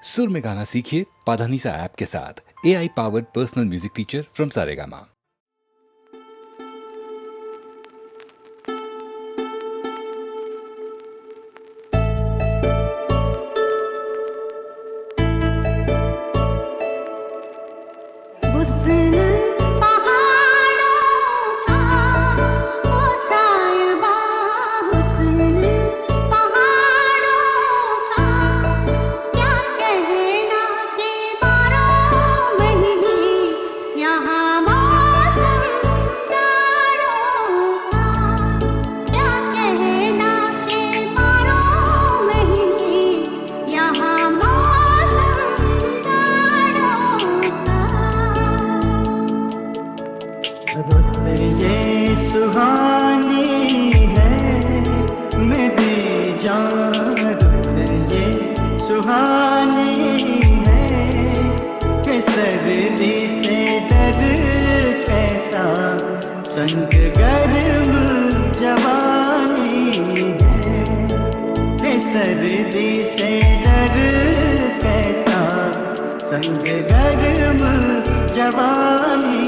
सुर में गाना सीखिए पाधानीसा ऐप के साथ। AI powered personal music teacher from Saregama. ये सुहानी है मेरी जान, ये सुहानी है कि सर्दी से डर कैसा, संग गर्म जवानी है कि सर्दी से डर कैसा, संग गर्म जवानी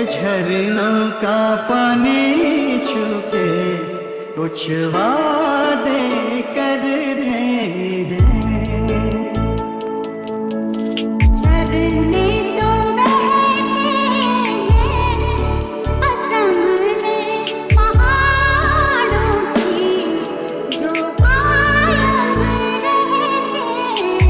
झरनों का पानी छूके कुछ वादे कर रहे हैं। झरने तो बहते हैं असम में पहाड़ों की, जो कायम रहते हैं।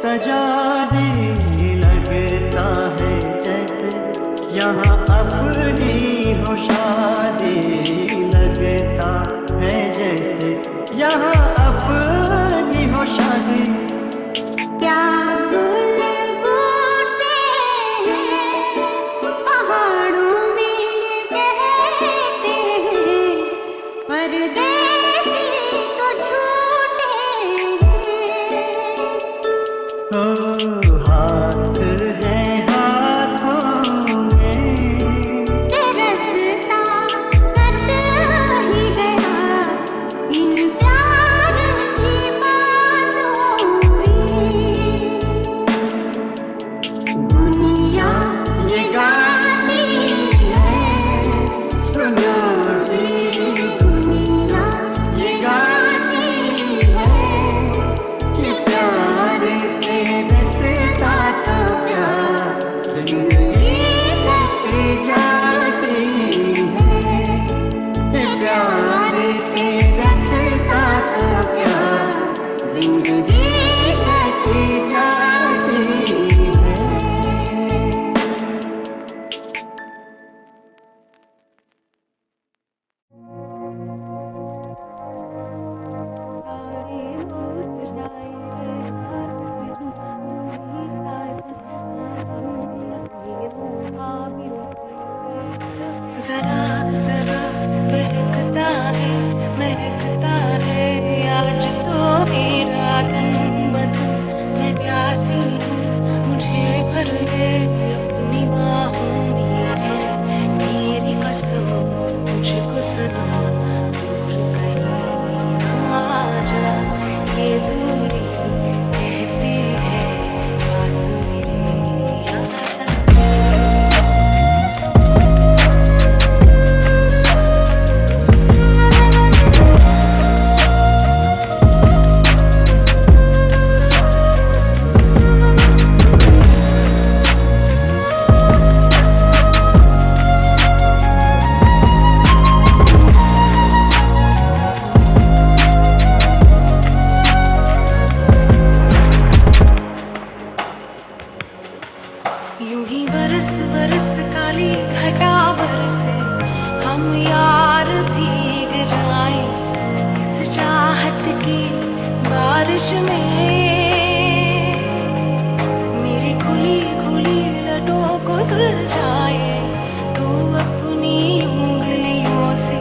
सजा दी लगता है जैसे यहाँ अपनी हो शादी, लगता है जैसे यहाँ अपनी हो शादी। क्या गुल बोते हैं पहाड़ों में कहते हैं, परदेसी तो झूठे हाथ है हाथों में, रस्ता कट ही गया इन प्यार की बातों में। दुनिया ये गाती है, सुनो जी, दुनिया ये गाती है कि प्यार से रस्ता तो क्या जिंदगी कट जाती है, प्यार से रस्ता तो क्या जिंदगी कट जाती है। जरा जरा बहकता बारिश में मेरी खुली खुली लटों को सुलझाए तो अपनी उंगलियों से।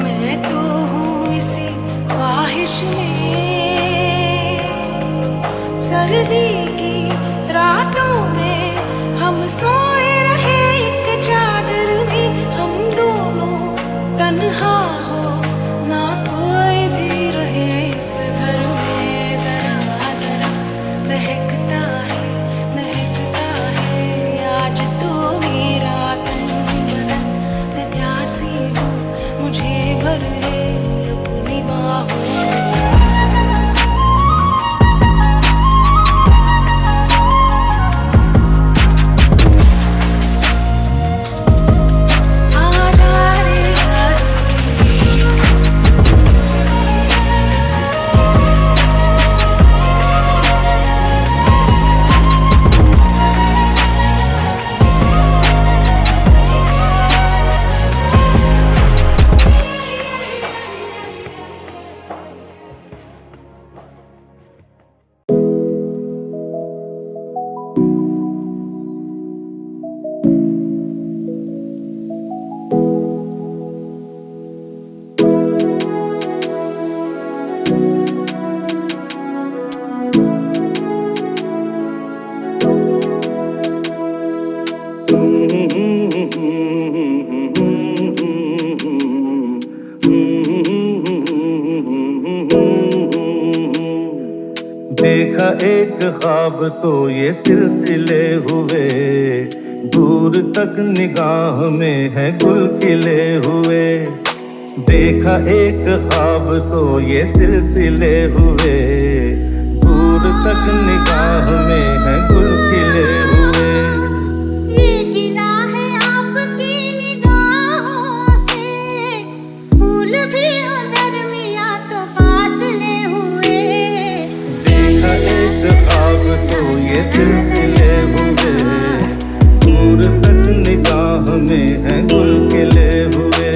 मैं तो हूँ इसी ख्वाहिश में। सर्दी की रातों में हम सोए रहे एक चादर में। हम दोनों तन्हा हो ना कोई भी रहे इस घर में। जरा जरा महकता है आज तो मेरा तन बदन। मैं प्यासी हूँ मुझे भर ले अपनी बाहों में। देखा एक ख्वाब तो ये सिलसिले हुए, दूर तक निगाह में है गुल खिले हुए। देखा एक ख्वाब तो ये सिलसिले हुए, दूर तक निगाह में है गुल खिले हुए। ये गिला है आपकी निगाहों से, फूल भी हो दरमियां तो फासले हुए। देखा एक ख्वाब तो ये सिलसिले हुए, दूर तक निगाह में है गुल खिले हुए।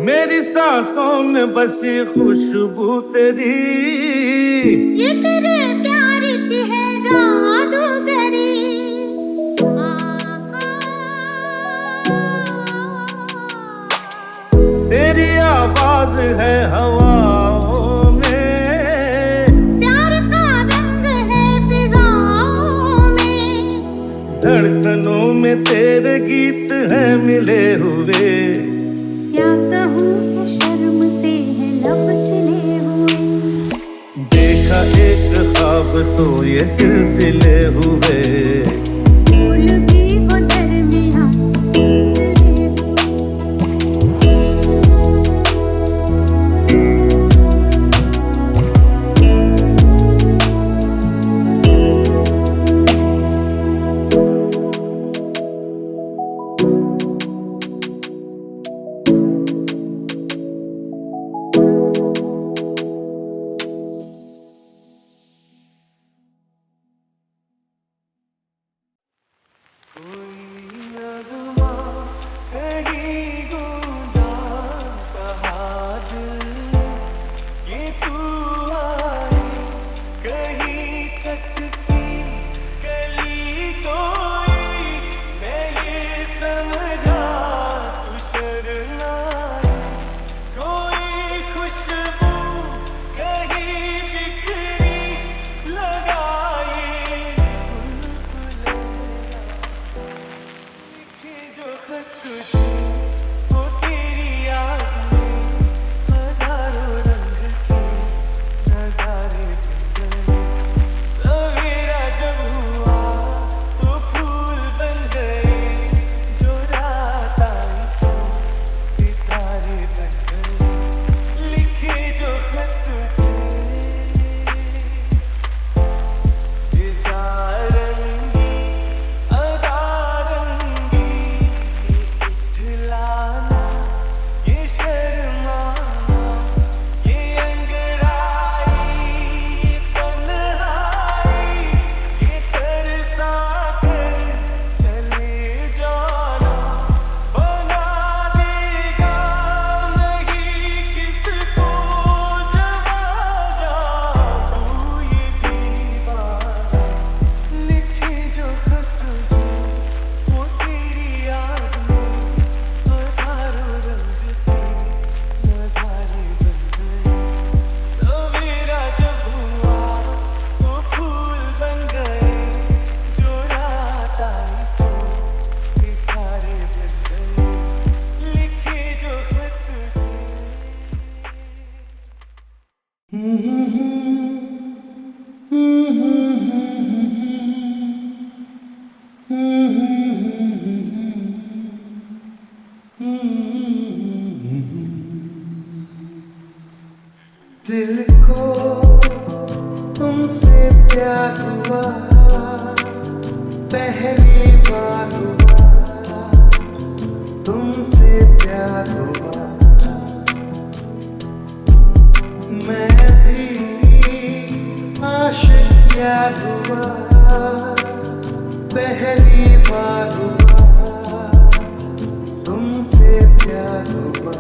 मेरी सांसों में बसी खुशबू तेरी, ये तेरे प्यार की है जादूगरी। तेरी आवाज है हवाओं में, प्यार का रंग है फिजाओं में। धड़कनों में तेरे गीत हैं मिले हुए। क्या कहूँ शर्म से है लब सिले हुए। देखा एक ख्वाब तो ये सिलसिले हुए, फूल भी हो दरमियां दिला प्यार हुआ, मैं भी आशिक प्यार हुआ, पहली बार हुआ, तुमसे प्यार हुआ।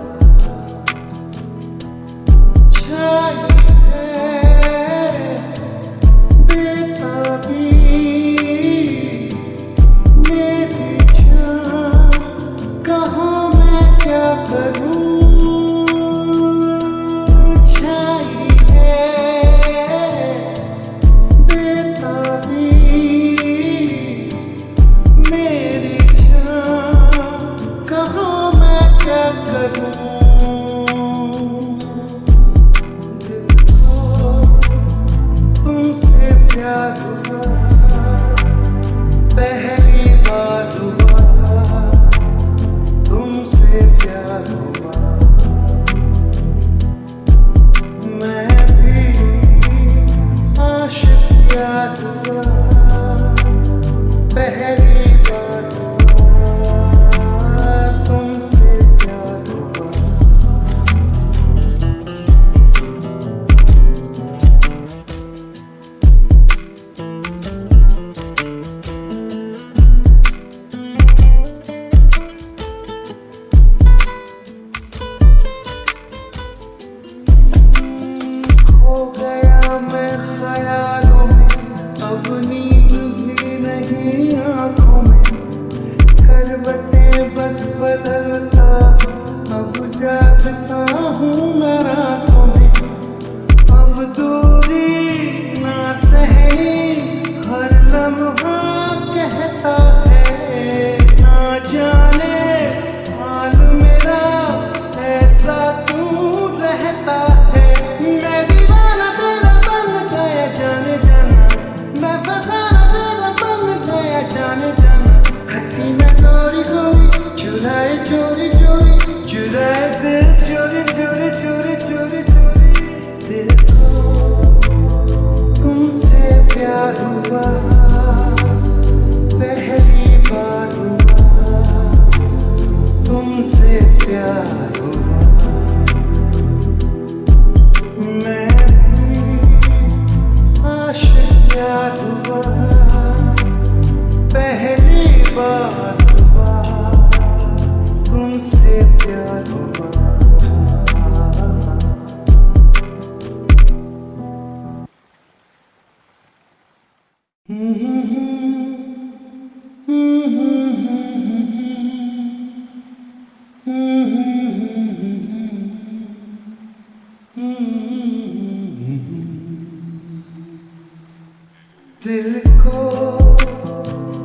दिल को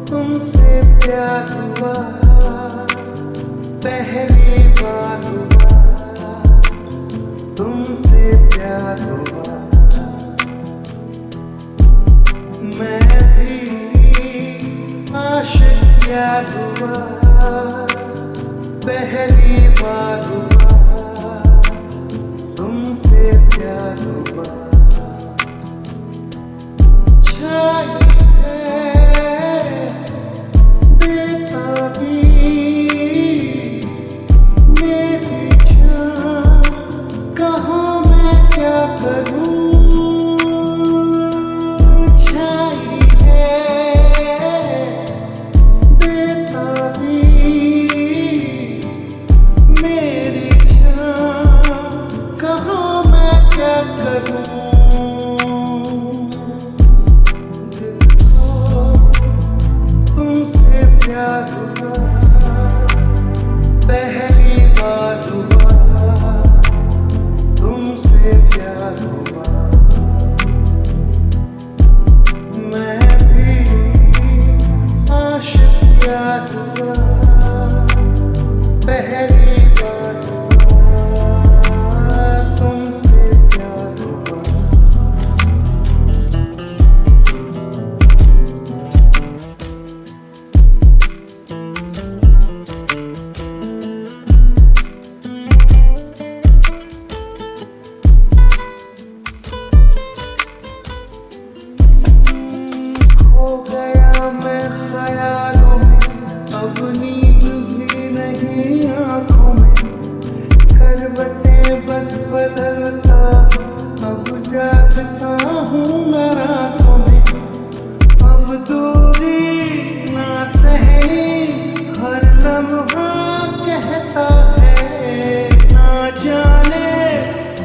तुमसे प्यार हुआ, पहली बार हुआ, तुमसे प्यार हुआ। मैं भी आशिक प्यार हुआ, पहली बार हुआ, तुमसे प्यार हुआ। बस बदलता अब जागता हूँ मैं रातों में अब दूरी ना सही हर लम्हा कहता है ना जाने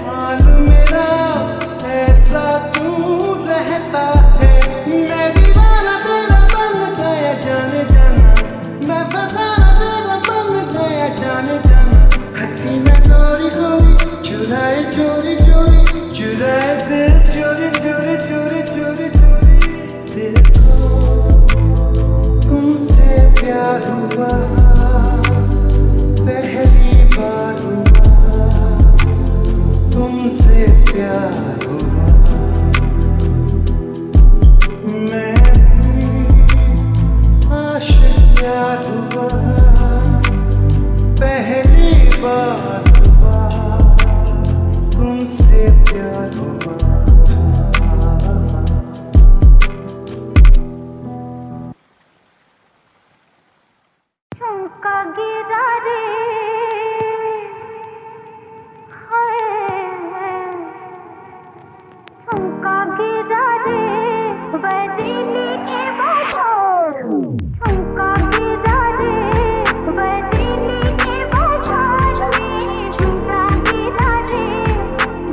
हाल मेरा ऐसा क्यों रहता है मैं दीवाना तेरा बन गया जाने जाना मैं फसाना तेरा बन गया जाने जाना हसीना गोरी गोरी चुराए चोरी चोरी चुराए दिल चोरी चोरी चोरी चोरी चोरी दिल को तुमसे प्यार हुआ पहली बार हुआ तुमसे प्यार हुआ मैं आशिक प्यार हुआ पहली बार हुआ तुमसे प्यार हुआ झुमका गिरा रे हाय झुमका गिरा रे बदली के बाजार झुमका गिरा रे बदली के बाजार में झुमका गिरा रे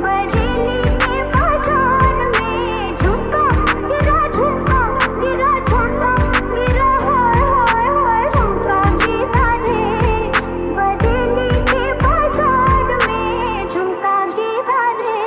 बदली के बाजार में झुमका गिरा झुमका गिरा झुमका गिरा हाय हाय झुमका गिरा रे बदली के बाजार में झुमका गिरा रे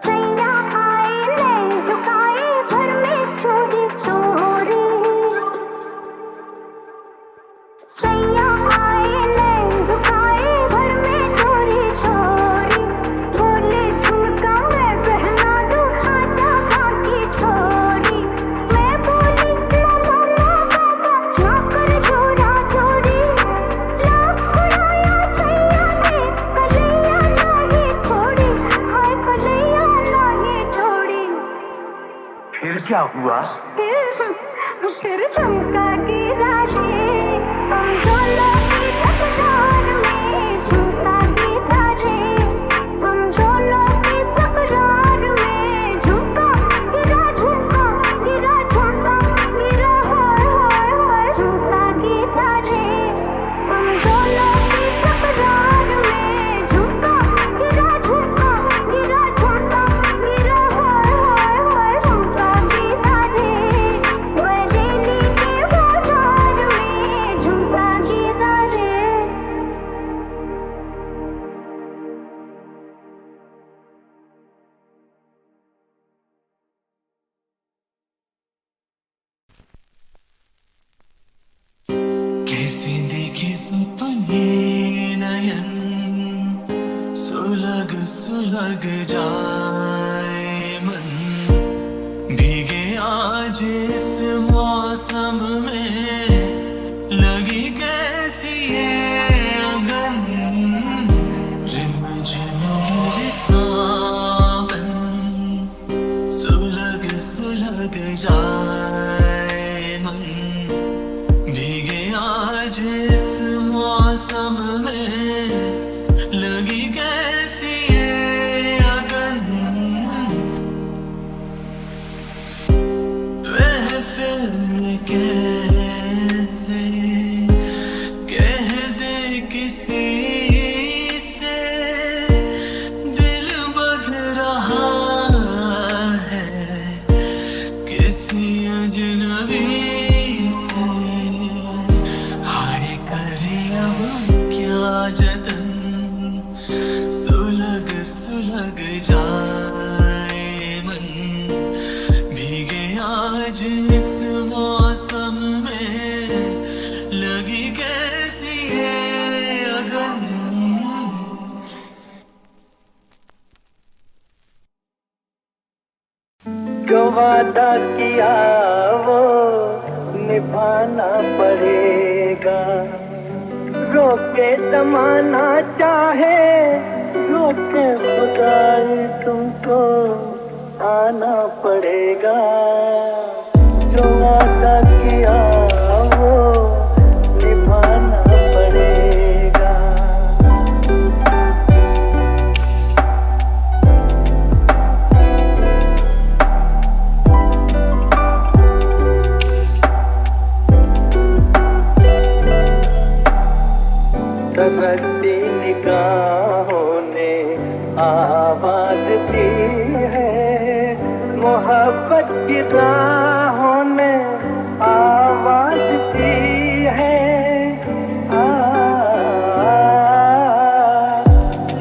सैया आए ले झुकाए घर में चोरी चोरी सैया आए ले झुकाए घर में चोरी चोरी बोले झुमका मैं पहना दूं आजा बाकी छोरी मैं बोली ना बाबा ना कर चोरा चोरी लाख उड़ाया सैया ने कलैया नहीं छोड़ी हाय कलैया नहीं छोड़ी फिर क्या हुआ फिर झुमका गिरा रे हम दोनों की तकरार में झुमका गिरा रे हम दोनों की तकरार में झुमका गिरा झुमका गिरा झुमका गिरा हाय हाय हाय झुमका गिरा रे हम दोनों की तकरार में झुमका गिरा झुमका गिरा झुमका गिरा हाय हाय हाय झुमका गिरा रे बरेली के बाजार में झुमका गिरा रे कैसे देखे सपने नयन सुलग सुलग जाए मन भीगे आज इस मौसम में लगी कैसी ये अगन रिम झिम गिरे सावन सुलग सुलग जाए मन भीगे आज इस मौसम में लगी कैसी ये अगन महफिल कैसे कह दे किसी से दिल बध रहा है किसी अजनबी से हाय करे अब क्या जतन सुलग सुलग जाए मन भीगे आज इस मौसम में लगी कैसी है अगन जो वादा किया वो निभाना पड़ेगा। रोके जमाना चाहे रोके खुदाई तुमको आना पड़ेगा। जो वादा किया वो निभाना पड़ेगा। तरसती निगाहों ने आवाज दी है, मोहब्बत की राहों ने आवाज दी है।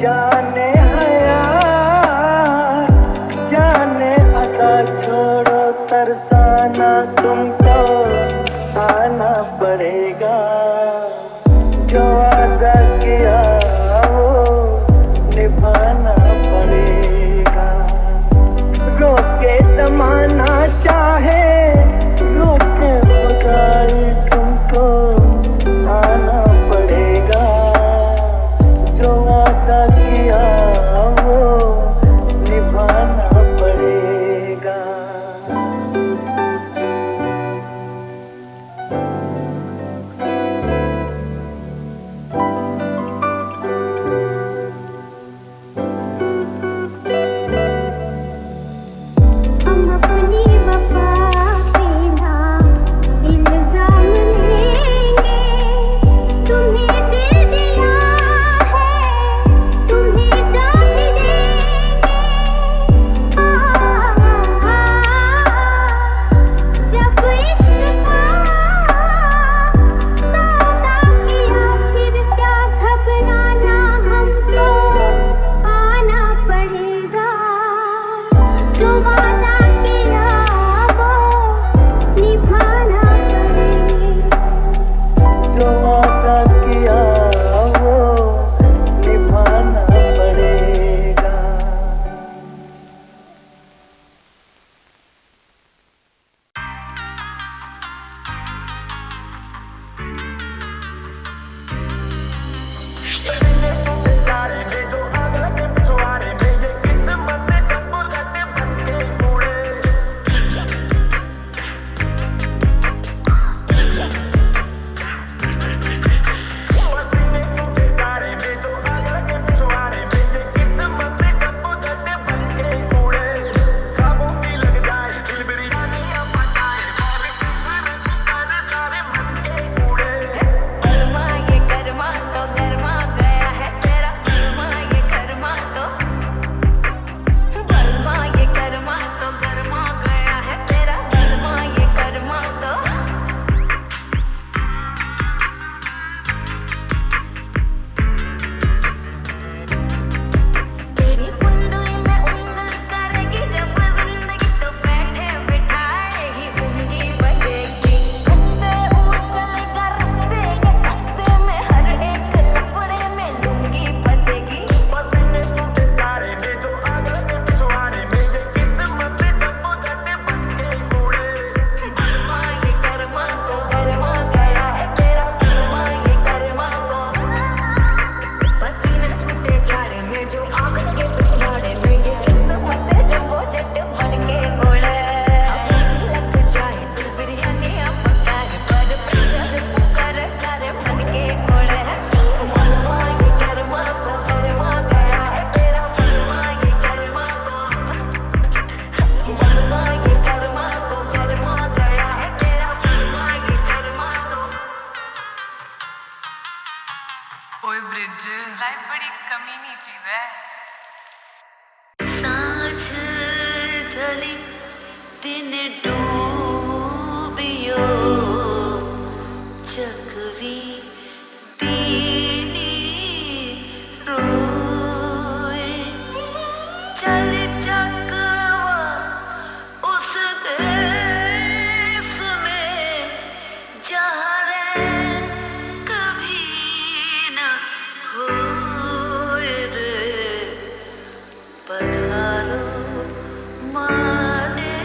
जाने हया जाने अदा छोड़ो तरसाना तुमको आना पड़ेगा। जो वादा किया वो निभाना पड़ेगा। रोके जमाना चाहे रोके खुदाई तुमको आना पड़ेगा। जो वादा किया वो निभाना पड़ेगा। हम अपनी वफा पे ना इल्जाम लेंगे। तुम्हें दिल दिया है तुम्हें जान देंगे। जब इश्क का सौदा किया फिर क्या घबराना, हमको आना पड़ेगा। जो वादा किया वो निभाना पड़ेगा। जो वादा किया वो निभाना पड़ेगा। गरमा ये गरमा तो गरमा गया है तेरा गरमा ये गरमा तो गरमा ये गरमा तो गरमा गया है तेरा गरमा ये गरमा तो तेरी कुंडली में उंगली करेगी जब जिंदगी तो बैठे बिठाए ही उंगली बजेगी। हंसते चलेगा रस्ते ये सस्ते में हर एक लफड़े में लुंगी फंसेगी। पसीने छूटे जा रहे में जो आग लगे पिछवाड़े में ये किस्मत जब झटे बन के उड़े। गरमा ये गरमा तो गरमा गया है तेरा गरमा ये गरमा तो पसीने छूटे जा रहे में जो आग लगे पिछवाड़े में ये किस्मत जब झट बन के उड़े। खबरों की लग जाए दिल बिरयानी पकाए पर प्रेशर कुकर सारे बन के उड़े। गरमा ये गरमा तो गरमा गया है तेरा गरमा ये गरमा तो गरमा ये गरमा तो गरमा गया है तेरा गरमा ये गरमा तो। ओए ब्रिज लाइफ बड़ी कमीनी चीज है। सांझ ढली दिन डूबियो चकवी दीनी रोए। चल चकवा उस देश में जहाँ रैन कभी न होए रे। पधारो माने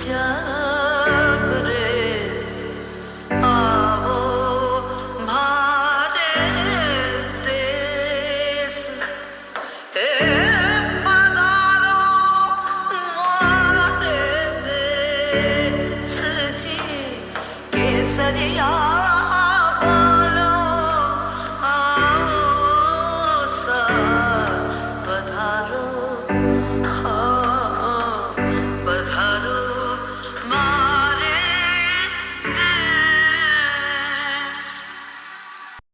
जाग रे